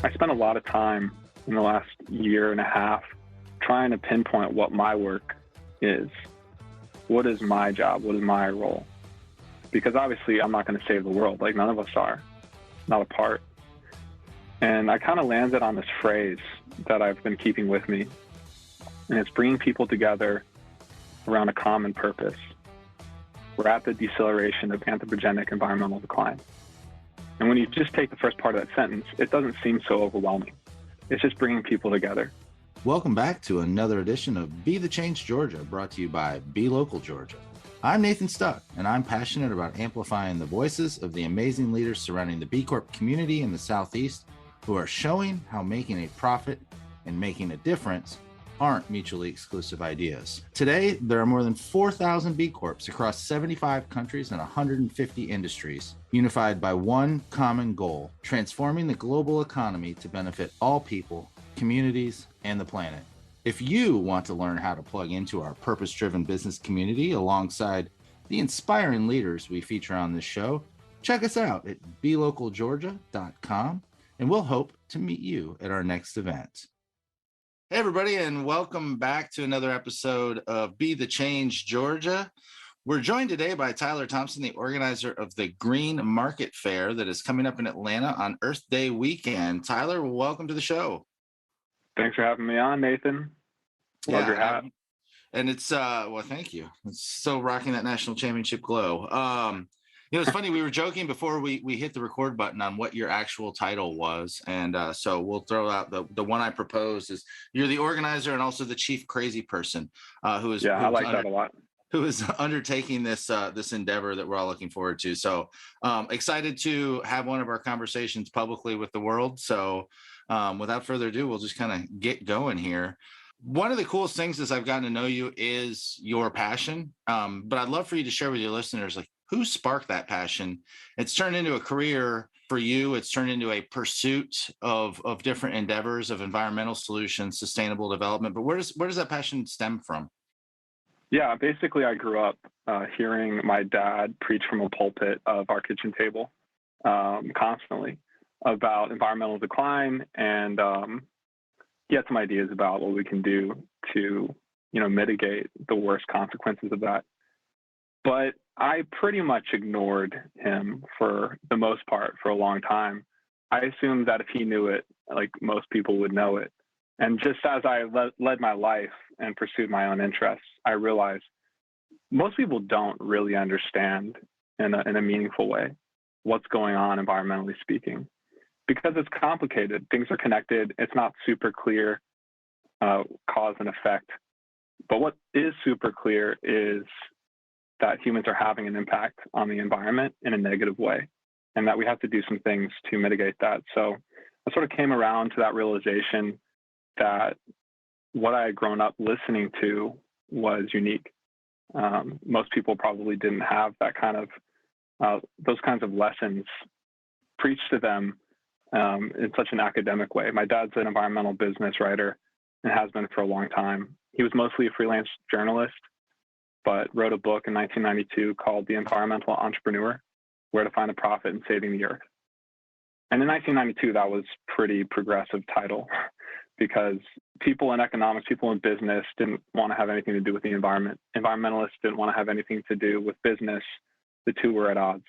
I spent a lot of time in the last year and a half trying to pinpoint what my work is. What is my job? What is my role? Because obviously I'm not going to save the world. Like, none of us are, not a part. And I kind of landed on this phrase that I've been keeping with me. And it's bringing people together around a common purpose. We're at the deceleration of anthropogenic environmental decline. And when you just take the first part of that sentence, it doesn't seem so overwhelming. It's just bringing people together. Welcome back to another edition of Be the Change Georgia, brought to you by Be Local Georgia. I'm Nathan Stuck, and I'm passionate about amplifying the voices of the amazing leaders surrounding the B Corp community in the Southeast who are showing how making a profit and making a difference aren't mutually exclusive ideas. Today, there are more than 4,000 B Corps across 75 countries and 150 industries, unified by one common goal: transforming the global economy to benefit all people, communities, and the planet. If you want to learn how to plug into our purpose-driven business community alongside the inspiring leaders we feature on this show, check us out at belocalgeorgia.com, and we'll hope to meet you at our next event. Hey, everybody, and welcome back to another episode of Be the Change Georgia. We're joined today by Tyler Thompson, the organizer of the Green Market Fair that is coming up in Atlanta on Earth Day weekend. Tyler, welcome to the show. Thanks for having me on, Nathan. Love your hat. And it's, well, thank you. It's still rocking that national championship glow. It's funny, we were joking before we hit the record button on what your actual title was. And so we'll throw out the one I proposed is you're the organizer and also the chief crazy person I like that a lot. Who is undertaking this endeavor that we're all looking forward to. So excited to have one of our conversations publicly with the world. So without further ado, we'll just kind of get going here. One of the coolest things as I've gotten to know you is your passion. But I'd love for you to share with your listeners, like, who sparked that passion? It's turned into a career for you. It's turned into a pursuit of different endeavors of environmental solutions, sustainable development. But where does that passion stem from? Yeah, basically I grew up hearing my dad preach from a pulpit of our kitchen table constantly about environmental decline, and he had some ideas about what we can do to, mitigate the worst consequences of that. But I pretty much ignored him for the most part for a long time. I assumed that if he knew it, like most people would know it. And just as I led my life and pursued my own interests, I realized most people don't really understand in a meaningful way what's going on environmentally speaking, because it's complicated. Things are connected. It's not super clear cause and effect. But what is super clear is that humans are having an impact on the environment in a negative way, and that we have to do some things to mitigate that. So I sort of came around to that realization that what I had grown up listening to was unique. Most people probably didn't have that kind of, those kinds of lessons preached to them in such an academic way. My dad's an environmental business writer and has been for a long time. He was mostly a freelance journalist, but wrote a book in 1992 called The Environmental Entrepreneur: Where to Find a Profit in Saving the Earth. And in 1992, that was pretty progressive title because people in economics, people in business didn't want to have anything to do with the environment. Environmentalists didn't want to have anything to do with business. The two were at odds.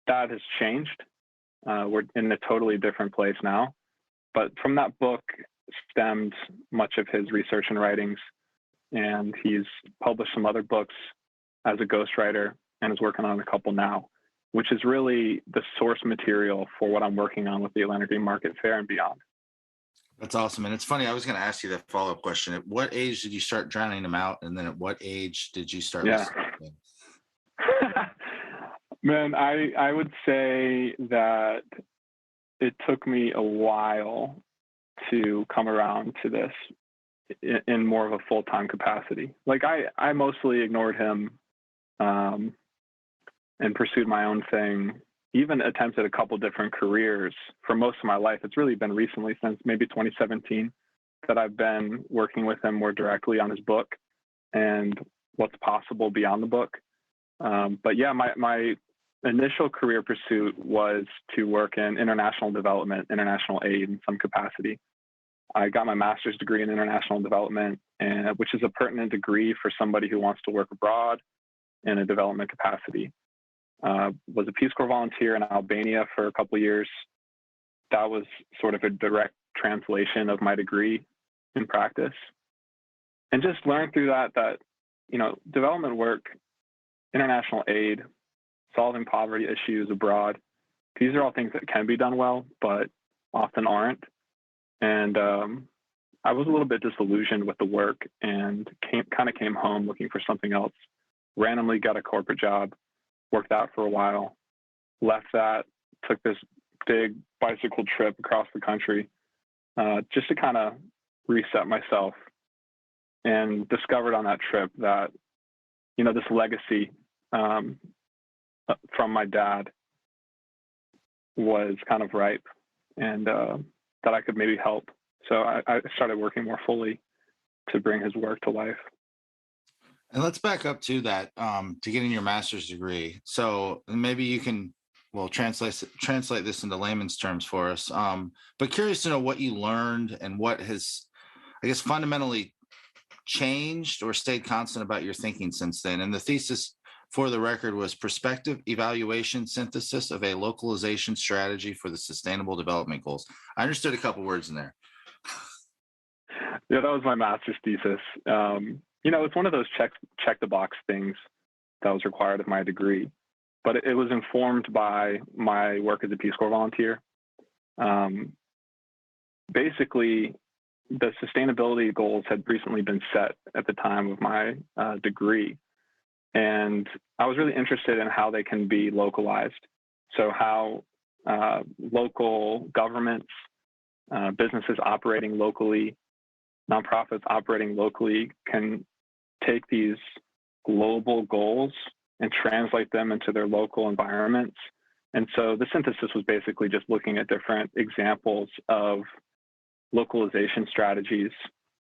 That has changed. We're in a totally different place now. But from that book stemmed much of his research and writings. And he's published some other books as a ghostwriter and is working on a couple now, which is really the source material for what I'm working on with the Atlanta Green Market Fair and beyond. That's awesome. And it's funny, I was going to ask you that follow-up question. At what age did you start drowning them out? And then at what age did you start listening? Man, I would say that it took me a while to come around to this in more of a full-time capacity. Like I mostly ignored him and pursued my own thing, even attempted a couple different careers for most of my life. It's really been recently, since maybe 2017, that I've been working with him more directly on his book and what's possible beyond the book. But yeah, my initial career pursuit was to work in international development, international aid in some capacity. I got my master's degree in international development, which is a pertinent degree for somebody who wants to work abroad in a development capacity. Was a Peace Corps volunteer in Albania for a couple of years. That was sort of a direct translation of my degree in practice. And just learned through that, development work, international aid, solving poverty issues abroad, these are all things that can be done well, but often aren't. And I was a little bit disillusioned with the work and came home looking for something else. Randomly got a corporate job, worked out for a while, left that, took this big bicycle trip across the country just to kind of reset myself, and discovered on that trip that, this legacy from my dad was kind of ripe, and that I could maybe help. So I started working more fully to bring his work to life. And let's back up to that, to getting your master's degree. So maybe you can, translate this into layman's terms for us. But curious to know what you learned and what has, I guess, fundamentally changed or stayed constant about your thinking since then. And the thesis, for the record, was Perspective, Evaluation, Synthesis of a Localization Strategy for the Sustainable Development Goals. I understood a couple words in there. Yeah, that was my master's thesis. It's one of those check the box things that was required of my degree, but it was informed by my work as a Peace Corps volunteer. Basically, the sustainability goals had recently been set at the time of my degree. And I was really interested in how they can be localized. So how local governments, businesses operating locally, nonprofits operating locally can take these global goals and translate them into their local environments. And so the synthesis was basically just looking at different examples of localization strategies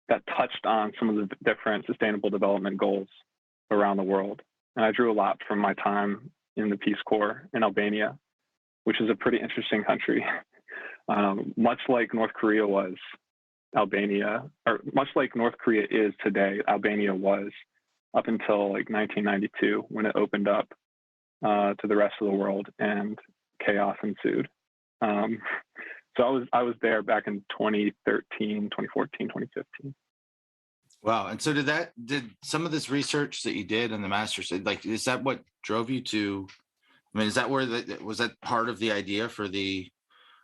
that touched on some of the different sustainable development goals around the world. And I drew a lot from my time in the Peace Corps in Albania, which is a pretty interesting country. Much like North Korea was, much like North Korea is today, Albania was up until like 1992 when it opened up to the rest of the world and chaos ensued. So I was there back in 2013, 2014, 2015. Wow. And so did some of this research that you did in the master's, is that what drove you to, is that was that part of the idea for the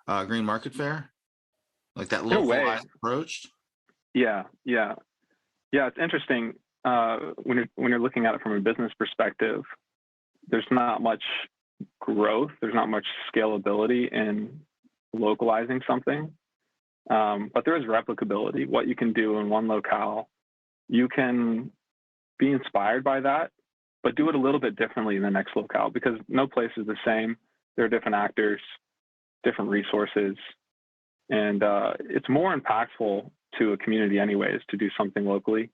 Green Market Fair? Like that localized approach? Yeah. It's interesting. When you're looking at it from a business perspective, there's not much growth. There's not much scalability in localizing something, but there is replicability. What you can do in one locale, you can be inspired by that, but do it a little bit differently in the next locale, because no place is the same. There are different actors, different resources, and it's more impactful to a community anyways to do something locally.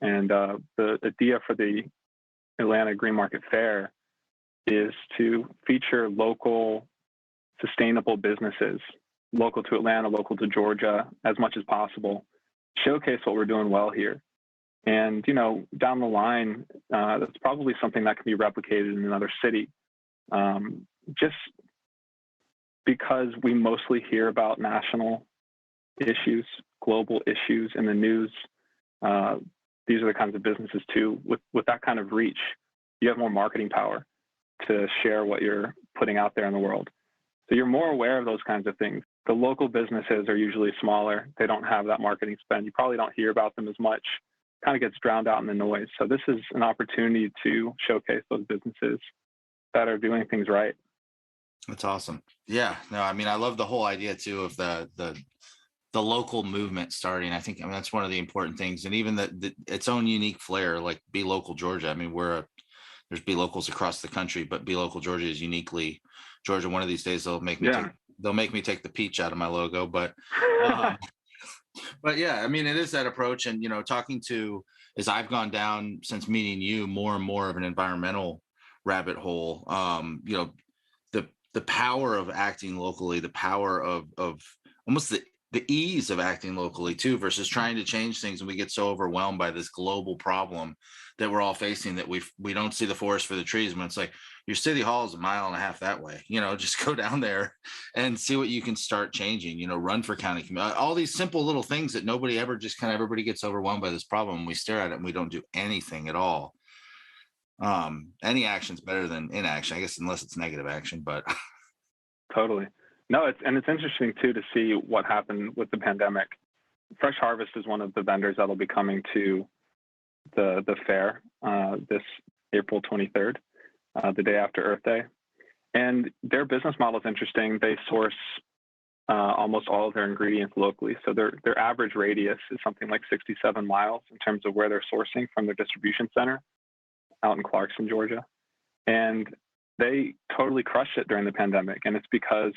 And the idea for the Atlanta Green Market Fair is to feature local sustainable businesses, local to Atlanta, local to Georgia, as much as possible, showcase what we're doing well here. And, down the line, that's probably something that can be replicated in another city. Just because we mostly hear about national issues, global issues in the news, these are the kinds of businesses too. With that kind of reach, you have more marketing power to share what you're putting out there in the world. So you're more aware of those kinds of things. The local businesses are usually smaller. They don't have that marketing spend. You probably don't hear about them as much. Kind of gets drowned out in the noise. So this is an opportunity to showcase those businesses that are doing things right. That's awesome. Yeah, no, I love the whole idea too of the local movement starting. I think, that's one of the important things, and even the its own unique flair, like Be Local Georgia. There's Be Locals across the country, but Be Local Georgia is uniquely Georgia. One of these days they'll make me take the peach out of my logo, but but yeah, it is that approach. And talking to, as I've gone down since meeting you, more and more of an environmental rabbit hole. The power of acting locally, the power of almost the ease of acting locally too, versus trying to change things, and we get so overwhelmed by this global problem that we're all facing that we don't see the forest for the trees. When it's like, your city hall is 1.5 miles that way, just go down there and see what you can start changing. Run for county committee, all these simple little things that nobody ever, just kind of everybody gets overwhelmed by this problem, and we stare at it and we don't do anything at all. Any action's better than inaction, I guess, unless it's negative action, but Totally. No, it's interesting too to see what happened with the pandemic. Fresh Harvest is one of the vendors that'll be coming to the fair this April 23rd, the day after Earth Day. And their business model is interesting. They source almost all of their ingredients locally. So their average radius is something like 67 miles in terms of where they're sourcing from their distribution center out in Clarkson, Georgia. And they totally crushed it during the pandemic. And it's because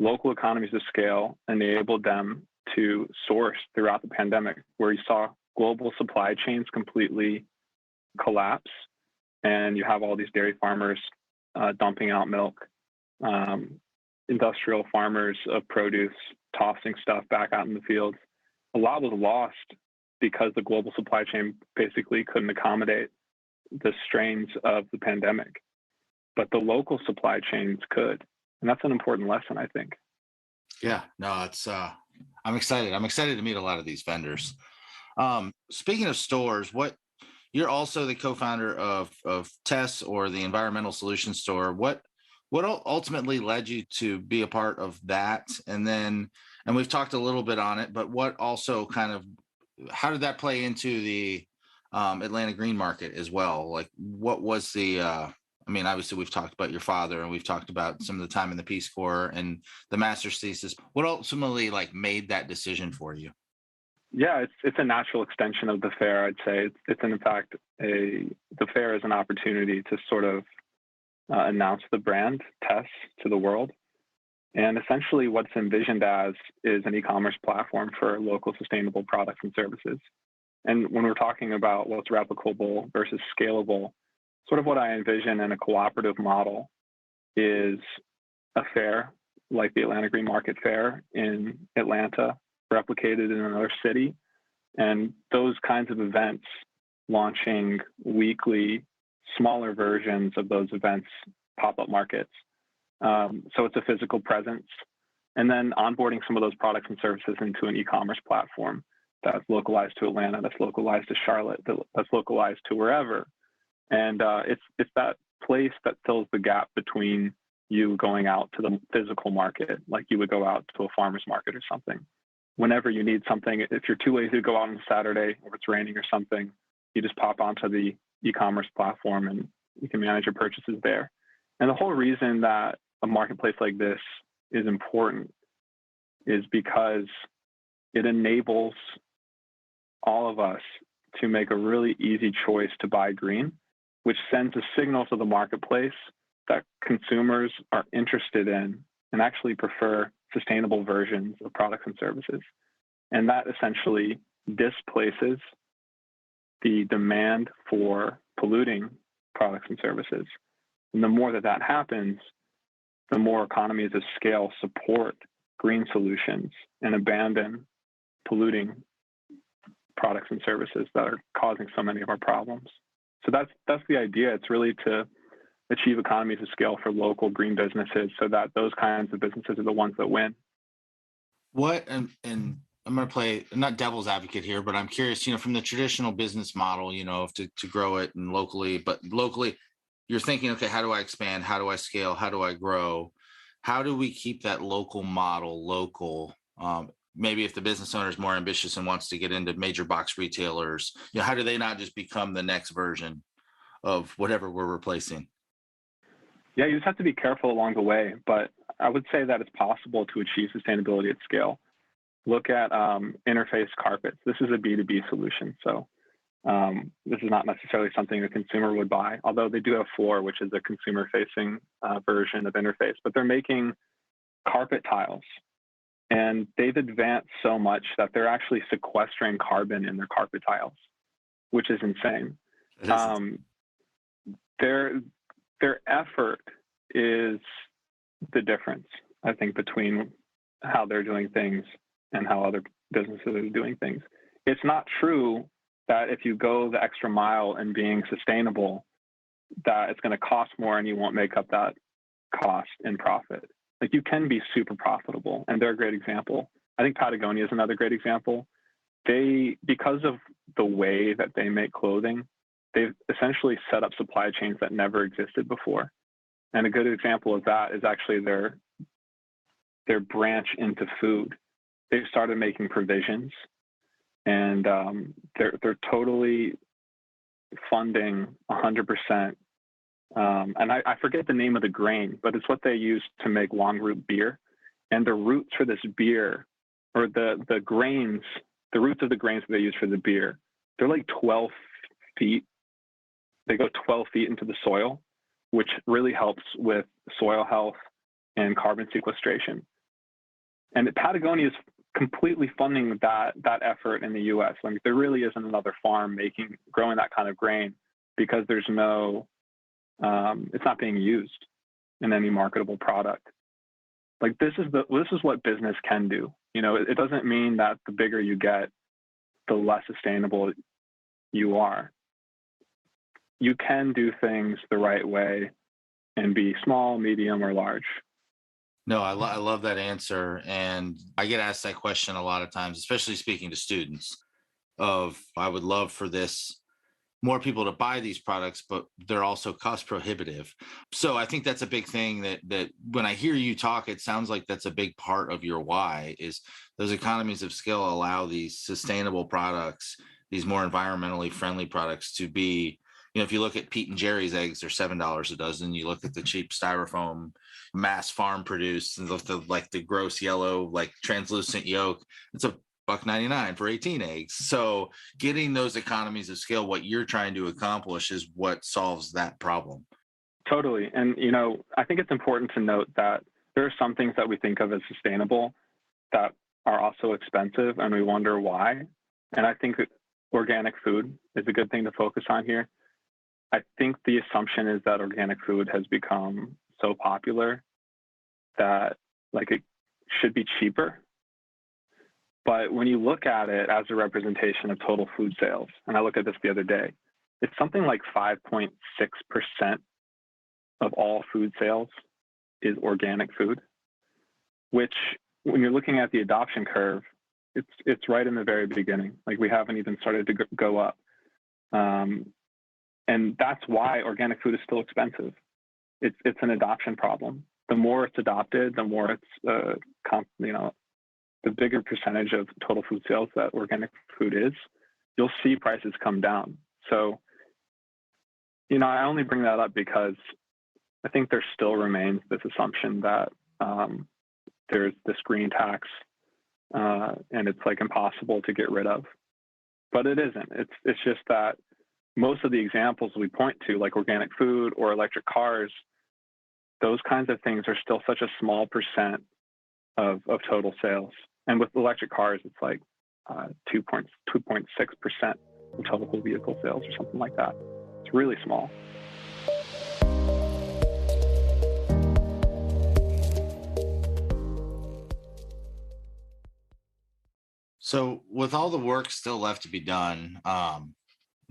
local economies of scale enabled them to source throughout the pandemic, where you saw global supply chains completely collapse. And you have all these dairy farmers dumping out milk, industrial farmers of produce tossing stuff back out in the fields. A lot was lost because the global supply chain basically couldn't accommodate the strains of the pandemic. But the local supply chains could. And that's an important lesson, I think. Yeah, no, it's I'm excited. I'm excited to meet a lot of these vendors. Speaking of stores, you're also the co-founder of TESS, or the Environmental Solutions Store. What ultimately led you to be a part of that? And we've talked a little bit on it, but what also how did that play into the Atlanta green market as well? Like, what was the obviously we've talked about your father, and we've talked about some of the time in the Peace Corps and the master's thesis. What ultimately made that decision for you? Yeah, it's a natural extension of the fair, I'd say. It's in fact the fair is an opportunity to sort of announce the brand TESS to the world. And essentially what's envisioned as is an e-commerce platform for local sustainable products and services. And when we're talking about what's replicable versus scalable, sort of what I envision in a cooperative model is a fair like the Atlanta Green Market Fair in Atlanta, replicated in another city. And those kinds of events, launching weekly, smaller versions of those events, pop-up markets. So it's a physical presence. And then onboarding some of those products and services into an e-commerce platform that's localized to Atlanta, that's localized to Charlotte, that's localized to wherever. And it's that place that fills the gap between you going out to the physical market, like you would go out to a farmer's market or something. Whenever you need something, if you're too lazy to go out on Saturday, or it's raining or something, you just pop onto the e-commerce platform and you can manage your purchases there. And the whole reason that a marketplace like this is important is because it enables all of us to make a really easy choice to buy green, which sends a signal to the marketplace that consumers are interested in and actually prefer sustainable versions of products and services. And that essentially displaces the demand for polluting products and services. And the more that happens, the more economies of scale support green solutions and abandon polluting products and services that are causing so many of our problems. So that's the idea. It's really to achieve economies of scale for local green businesses so that those kinds of businesses are the ones that win. What, and I'm going to play not devil's advocate here, but I'm curious, from the traditional business model, to grow it and locally, but locally you're thinking, okay, how do I expand? How do I scale? How do I grow? How do we keep that local model local? Maybe if the business owner is more ambitious and wants to get into major box retailers, how do they not just become the next version of whatever we're replacing? Yeah, you just have to be careful along the way, but I would say that it's possible to achieve sustainability at scale. Look at Interface Carpets. This is a B2B solution. So this is not necessarily something a consumer would buy, although they do have Floor, which is a consumer-facing version of Interface, but they're making carpet tiles. And they've advanced so much that they're actually sequestering carbon in their carpet tiles, which is insane. their effort is the difference, I think, between how they're doing things and how other businesses are doing things. It's not true that if you go the extra mile in being sustainable, that it's going to cost more and you won't make up that cost in profit. Like, you can be super profitable, and they're a great example. I think Patagonia is another great example. Because of the way that they make clothing, they've essentially set up supply chains that never existed before. And a good example of that is actually their branch into food. They've started making provisions, and they're totally funding 100%. And I forget the name of the grain, but it's what they use to make long root beer. And the roots for this beer, or the roots of the grains that they use for the beer, they're like 12 feet. They go 12 feet into the soil, which really helps with soil health and carbon sequestration. And Patagonia is completely funding that effort in the U.S. I mean, there really isn't another farm growing that kind of grain, because there's no, it's not being used in any marketable product. Like, this is what business can do. You know, it doesn't mean that the bigger you get, the less sustainable you are. You can do things the right way and be small, medium, or large. No, I love that answer. And I get asked that question a lot of times, especially speaking to students, of I would love for more people to buy these products, but they're also cost prohibitive. So I think that's a big thing that when I hear you talk, it sounds like that's a big part of your why, is those economies of scale allow these sustainable products, these more environmentally friendly products to be, if you look at Pete and Jerry's eggs, they're $7 a dozen. You look at the cheap styrofoam mass farm produced, and the gross yellow, like translucent yolk, it's $1.99 for 18 eggs. So getting those economies of scale, what you're trying to accomplish, is what solves that problem. Totally. And, I think it's important to note that there are some things that we think of as sustainable that are also expensive, and we wonder why. And I think organic food is a good thing to focus on here. I think the assumption is that organic food has become so popular that it should be cheaper. But when you look at it as a representation of total food sales, and I looked at this the other day, it's something like 5.6% of all food sales is organic food, which, when you're looking at the adoption curve, it's right in the very beginning. Like, we haven't even started to go up. And that's why organic food is still expensive. It's an adoption problem. The more it's adopted, the more it's, the bigger percentage of total food sales that organic food is, you'll see prices come down. So, I only bring that up because I think there still remains this assumption that there's this green tax and it's impossible to get rid of. But it isn't. It's just that most of the examples we point to, like organic food or electric cars, those kinds of things are still such a small percent of total sales. And with electric cars, it's 2.6% of total vehicle sales or something like that. It's really small. So with all the work still left to be done,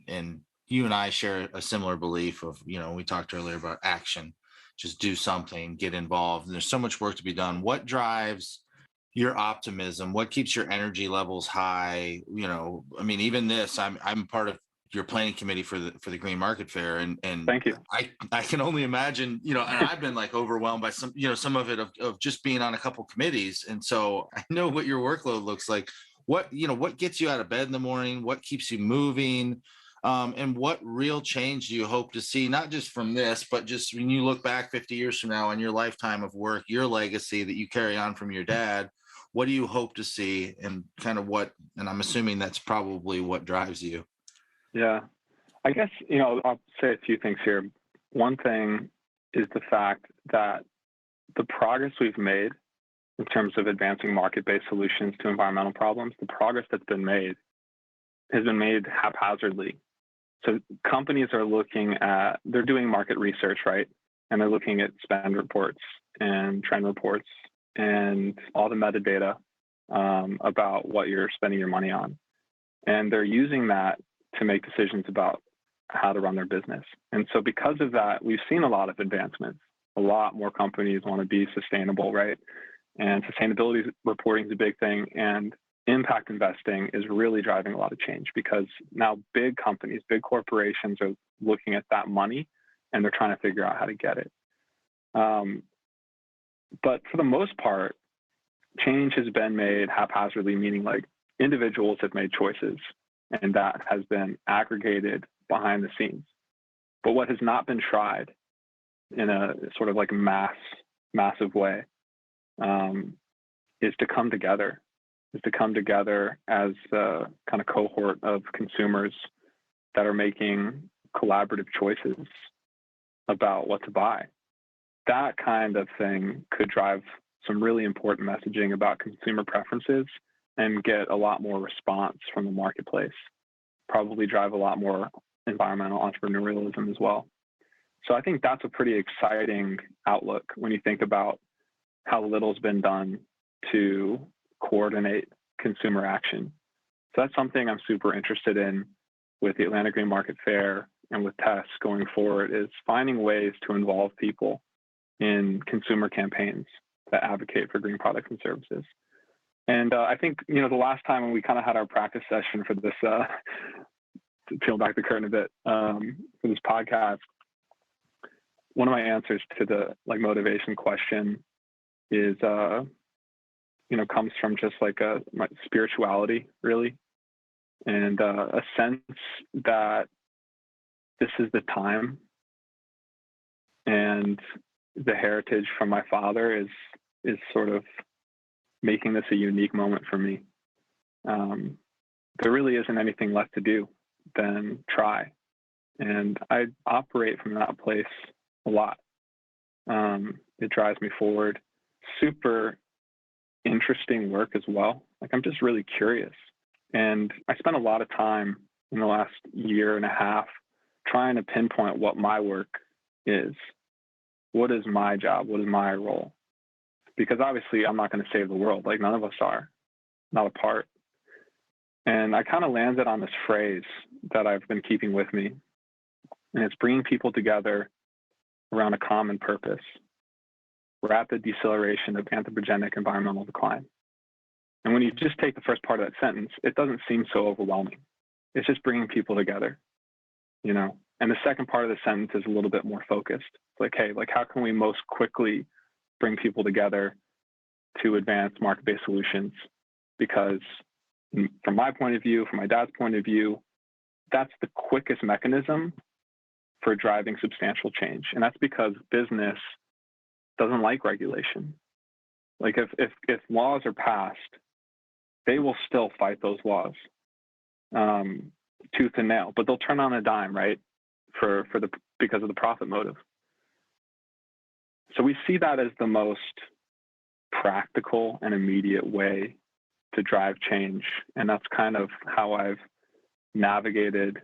and you and I share a similar belief of, we talked earlier about action, just do something, get involved. And there's so much work to be done. What drives your optimism? What keeps your energy levels high? Even this, I'm part of your planning committee for the Green Market Fair, and thank you. I can only imagine, and I've been overwhelmed by some of it of just being on a couple committees. And so I know what your workload looks like. What gets you out of bed in the morning? What keeps you moving? And what real change do you hope to see, not just from this, but just when you look back 50 years from now on your lifetime of work, your legacy that you carry on from your dad? What do you hope to see, and kind of and I'm assuming that's probably what drives you? Yeah, I guess, I'll say a few things here. One thing is the fact that the progress we've made in terms of advancing market-based solutions to environmental problems, the progress that's been made has been made haphazardly. So companies are they're doing market research, right? and they're looking at spend reports and trend reports and all the metadata about what you're spending your money on. And they're using that to make decisions about how to run their business. And so because of that, we've seen a lot of advancements. A lot more companies want to be sustainable, right? And sustainability reporting is a big thing. And impact investing is really driving a lot of change because now big companies, big corporations are looking at that money and they're trying to figure out how to get it. But for the most part, change has been made haphazardly, meaning like individuals have made choices and that has been aggregated behind the scenes. But what has not been tried in a sort of like massive way is to come together, as a kind of cohort of consumers that are making collaborative choices about what to buy. That kind of thing could drive some really important messaging about consumer preferences and get a lot more response from the marketplace, probably drive a lot more environmental entrepreneurialism as well. So I think that's a pretty exciting outlook when you think about how little's been done to coordinate consumer action. So that's something I'm super interested in with the Atlanta Green Market Fair and with TESS going forward, is finding ways to involve people in consumer campaigns that advocate for green products and services. And I think, the last time when we kind of had our practice session for this, to peel back the curtain a bit, for this podcast, one of my answers to the motivation question is, comes from just my spirituality, really, and a sense that this is the time, and the heritage from my father is sort of making this a unique moment for me. There really isn't anything left to do than try, and I operate from that place a lot. It drives me forward. Super interesting work as well. I'm just really curious. And I spent a lot of time in the last year and a half trying to pinpoint what my work is. What is my job? What is my role? Because obviously I'm not going to save the world. None of us are, not a part. And I kind of landed on this phrase that I've been keeping with me. And it's bringing people together around a common purpose: rapid deceleration of anthropogenic environmental decline. And when you just take the first part of that sentence, it doesn't seem so overwhelming. It's just bringing people together, And the second part of the sentence is a little bit more focused. Hey, how can we most quickly bring people together to advance market-based solutions? Because from my point of view, from my dad's point of view, that's the quickest mechanism for driving substantial change. And that's because business doesn't like regulation. If laws are passed, they will still fight those laws tooth and nail, but they'll turn on a dime, right? Because of the profit motive. So we see that as the most practical and immediate way to drive change. And that's kind of how I've navigated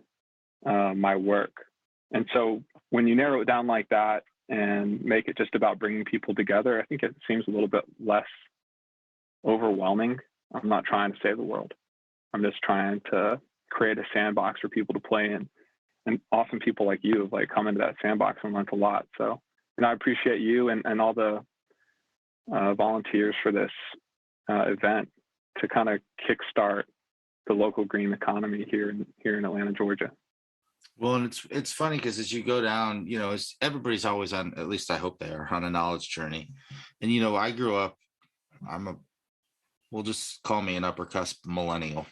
my work. And so when you narrow it down like that and make it just about bringing people together, I think it seems a little bit less overwhelming. I'm not trying to save the world. I'm just trying to create a sandbox for people to play in. And often people like you have come into that sandbox and learned a lot. So, I appreciate you and all the volunteers for this event to kind of kickstart the local green economy here in Atlanta, Georgia. Well, and it's funny because as you go down, everybody's always on, at least I hope they are, on a knowledge journey. And, I grew up, we'll just call me an upper cusp millennial.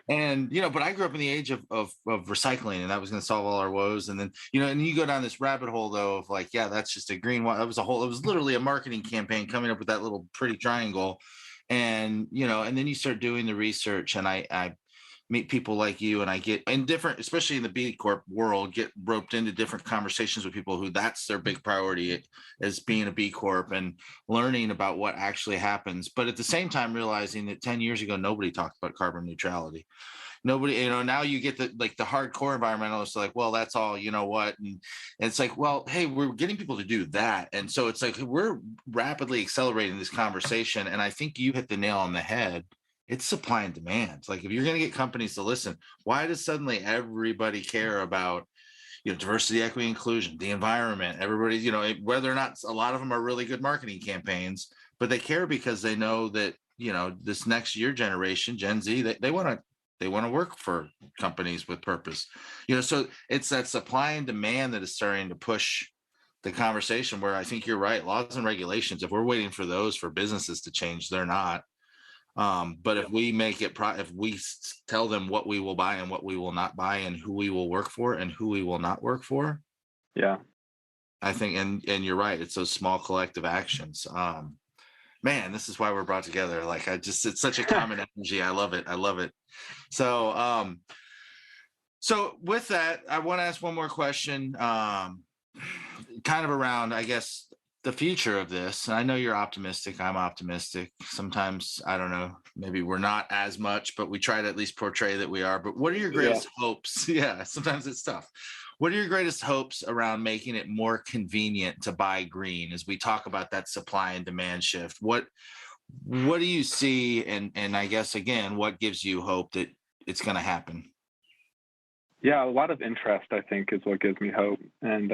And, but I grew up in the age of recycling, and that was going to solve all our woes. And then, and you go down this rabbit hole, though, of that's just a green one. It was literally a marketing campaign coming up with that little pretty triangle. And, and then you start doing the research, and I meet people like you, and I get in different, especially in the B Corp world, get roped into different conversations with people who that's their big priority as being a B Corp and learning about what actually happens. But at the same time, realizing that 10 years ago, nobody talked about carbon neutrality. nobody, now you get the hardcore environmentalists like, well, that's all, you know what? And it's like, well, hey, we're getting people to do that. And so it's like, we're rapidly accelerating this conversation. And I think you hit the nail on the head. It's supply and demand. Like, if you're going to get companies to listen, why does suddenly everybody care about, diversity, equity, inclusion, the environment, everybody, whether or not a lot of them are really good marketing campaigns, but they care because they know that, this next year generation, Gen Z, they want to work for companies with purpose, so it's that supply and demand that is starting to push the conversation, where I think you're right. Laws and regulations, if we're waiting for those for businesses to change, they're not. But if we make it, if we tell them what we will buy and what we will not buy, and who we will work for and who we will not work for, I think, and you're right, it's those small collective actions. Man, this is why we're brought together. Like, it's such a common energy. I love it. So, so with that, I want to ask one more question, kind of around, I guess, the future of this. And I know you're optimistic. I'm optimistic. Sometimes, I don't know, maybe we're not as much, but we try to at least portray that we are. But what are your greatest hopes? Yeah, sometimes it's tough. What are your greatest hopes around making it more convenient to buy green as we talk about that supply and demand shift? What do you see? And I guess, again, what gives you hope that it's going to happen? Yeah, a lot of interest, I think, is what gives me hope. And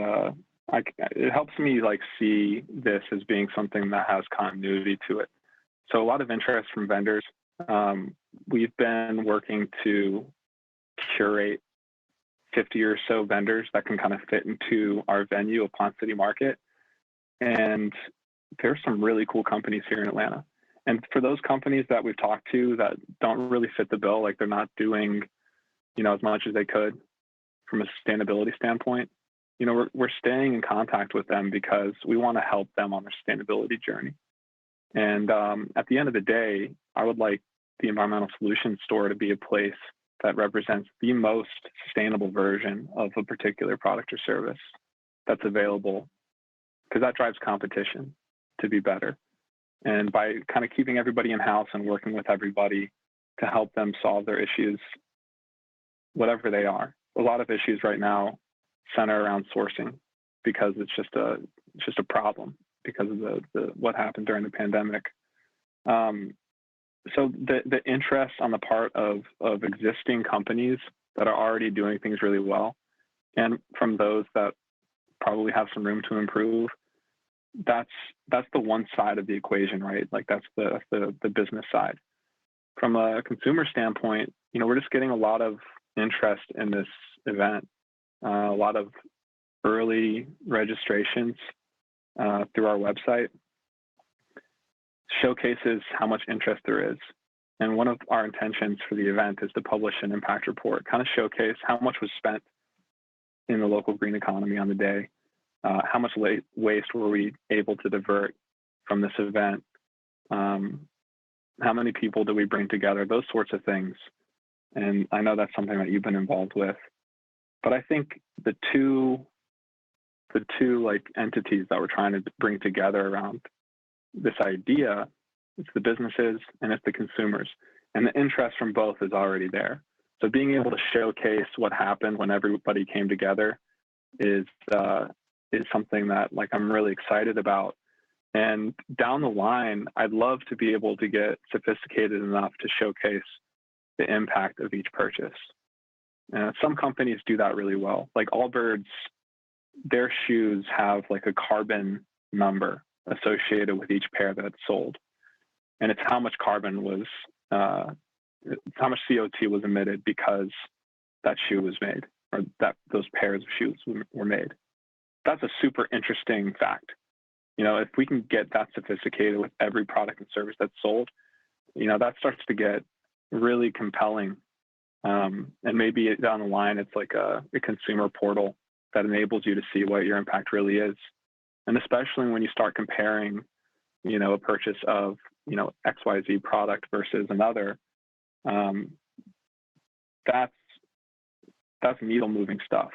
it helps me see this as being something that has continuity to it. So a lot of interest from vendors. We've been working to curate 50 or so vendors that can kind of fit into our venue, a Pond City Market. And there's some really cool companies here in Atlanta. And for those companies that we've talked to that don't really fit the bill, like they're not doing, as much as they could from a sustainability standpoint, we're staying in contact with them because we want to help them on their sustainability journey. And at the end of the day, I would like the Environmental Solutions Store to be a place that represents the most sustainable version of a particular product or service that's available, because that drives competition to be better. And by kind of keeping everybody in-house and working with everybody to help them solve their issues, whatever they are. A lot of issues right now center around sourcing, because it's just a problem because of the what happened during the pandemic. So the interest on the part of existing companies that are already doing things really well, and from those that probably have some room to improve, that's the one side of the equation, right? Like, that's the business side. From a consumer standpoint, we're just getting a lot of interest in this event, a lot of early registrations through our website showcases how much interest there is. And one of our intentions for the event is to publish an impact report, kind of showcase how much was spent in the local green economy on the day, how much waste were we able to divert from this event, how many people did we bring together, those sorts of things. And I know that's something that you've been involved with. But I think the two entities that we're trying to bring together around this idea, it's the businesses and it's the consumers, and the interest from both is already there. So being able to showcase what happened when everybody came together is something that I'm really excited about. And down the line, I'd love to be able to get sophisticated enough to showcase the impact of each purchase. Some companies do that really well. Like Allbirds, their shoes have a carbon number associated with each pair that it's sold. And it's how much carbon was, how much CO2 was emitted because that shoe was made, or that those pairs of shoes were made. That's a super interesting fact. If we can get that sophisticated with every product and service that's sold, that starts to get really compelling. And maybe down the line, it's like a consumer portal that enables you to see what your impact really is. And especially when you start comparing, a purchase of, XYZ product versus another, that's needle moving stuff.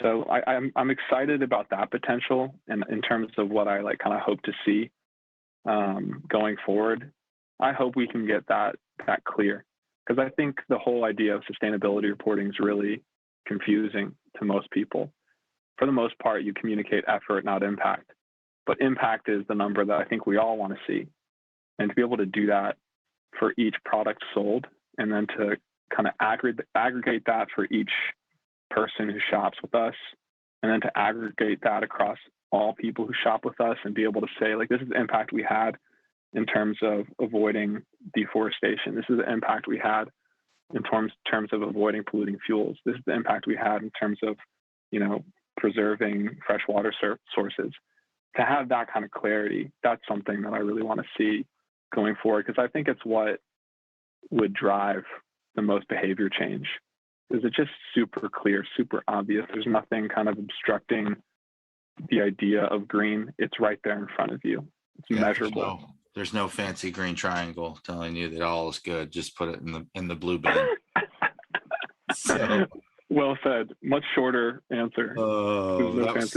So I'm excited about that potential, and in terms of what I kind of hope to see going forward. I hope we can get that clear Because I think the whole idea of sustainability reporting is really confusing to most people. For the most part, you communicate effort, not impact. But impact is the number that I think we all want to see. And to be able to do that for each product sold, and then to kind of aggregate that for each person who shops with us, and then to aggregate that across all people who shop with us and be able to say, like, this is the impact we had in terms of avoiding deforestation. This is the impact we had in terms of avoiding polluting fuels. This is the impact we had in terms of, preserving freshwater sources. To have that kind of clarity, that's something that I really want to see going forward, because I think it's what would drive the most behavior change. Because it's just super clear, super obvious. There's nothing kind of obstructing the idea of green. It's right there in front of you. It's measurable. There's no fancy green triangle telling you that all is good. Just put it in the blue bin. So, well said. Much shorter answer. So that's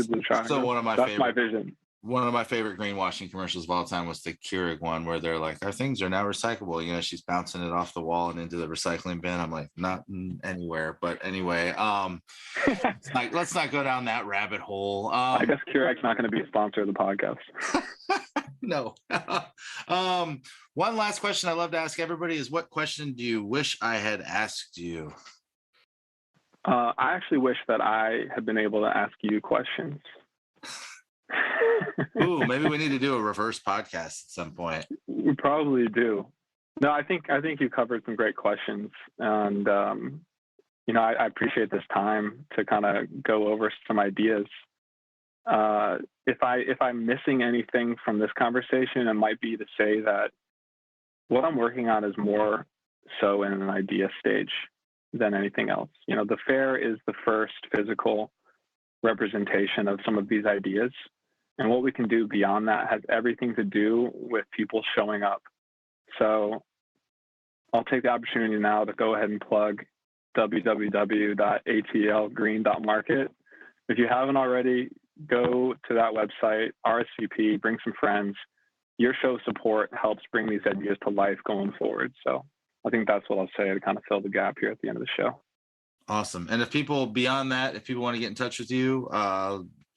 my vision. One of my favorite greenwashing commercials of all time was the Keurig one, where they're like, our things are now recyclable. She's bouncing it off the wall and into the recycling bin. I'm like, not anywhere. But anyway, let's not go down that rabbit hole. I guess Keurig's not going to be a sponsor of the podcast. No. One last question I love to ask everybody is, what question do you wish I had asked you? I actually wish that I had been able to ask you questions. Ooh, maybe we need to do a reverse podcast at some point. We probably do. No, I think you covered some great questions, and I appreciate this time to kind of go over some ideas. If I'm missing anything from this conversation, it might be to say that what I'm working on is more so in an idea stage than anything else. The fair is the first physical representation of some of these ideas. And what we can do beyond that has everything to do with people showing up. So I'll take the opportunity now to go ahead and plug www.atlgreen.market. If you haven't already, go to that website, RSVP, bring some friends. Your show support helps bring these ideas to life going forward. So I think that's what I'll say to kind of fill the gap here at the end of the show. Awesome. And if people beyond that, if people want to get in touch with you,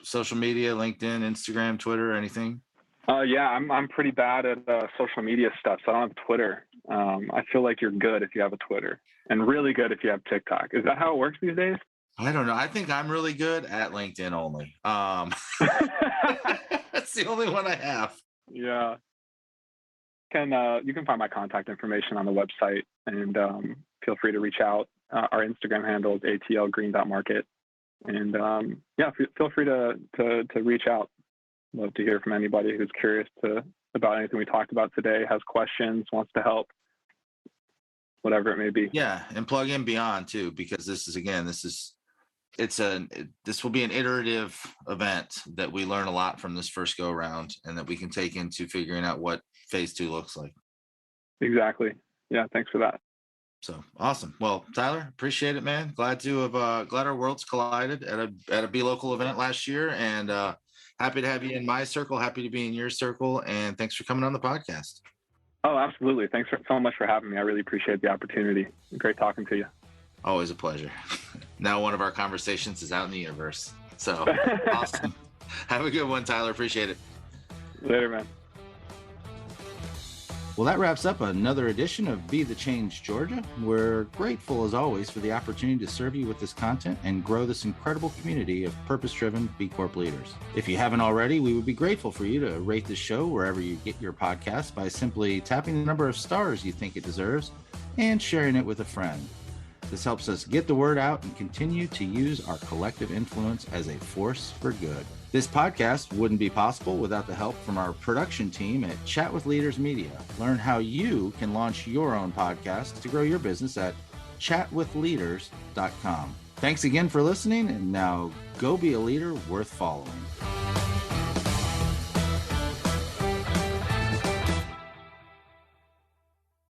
social media, LinkedIn, Instagram, Twitter, anything? Yeah, I'm pretty bad at social media stuff, so I don't have Twitter. I feel like you're good if you have a Twitter, and really good if you have TikTok. Is that how it works these days? I don't know. I think I'm really good at LinkedIn only. That's the only one I have. Yeah. You can find my contact information on the website, and feel free to reach out. Our Instagram handle is atlgreen.market. And feel free to reach out. Love to hear from anybody who's curious about anything we talked about today, has questions, wants to help, whatever it may be. Yeah, and plug in beyond too, because this will be an iterative event that we learn a lot from this first go around, and that we can take into figuring out what phase 2 looks like. Exactly. Yeah, thanks for that. So awesome. Well, Tyler, appreciate it, man. Glad our worlds collided at a Be Local event last year, and happy to have you in my circle. Happy to be in your circle, and thanks for coming on the podcast. Oh, absolutely. Thanks so much for having me. I really appreciate the opportunity. Great talking to you. Always a pleasure. Now one of our conversations is out in the universe. So awesome. Have a good one, Tyler. Appreciate it. Later, man. Well, that wraps up another edition of Be the Change Georgia. We're grateful, as always, for the opportunity to serve you with this content and grow this incredible community of purpose-driven B Corp leaders. If you haven't already, we would be grateful for you to rate the show wherever you get your podcast by simply tapping the number of stars you think it deserves and sharing it with a friend. This helps us get the word out and continue to use our collective influence as a force for good. This podcast wouldn't be possible without the help from our production team at Chat with Leaders Media. Learn how you can launch your own podcast to grow your business at chatwithleaders.com. Thanks again for listening, and now go be a leader worth following.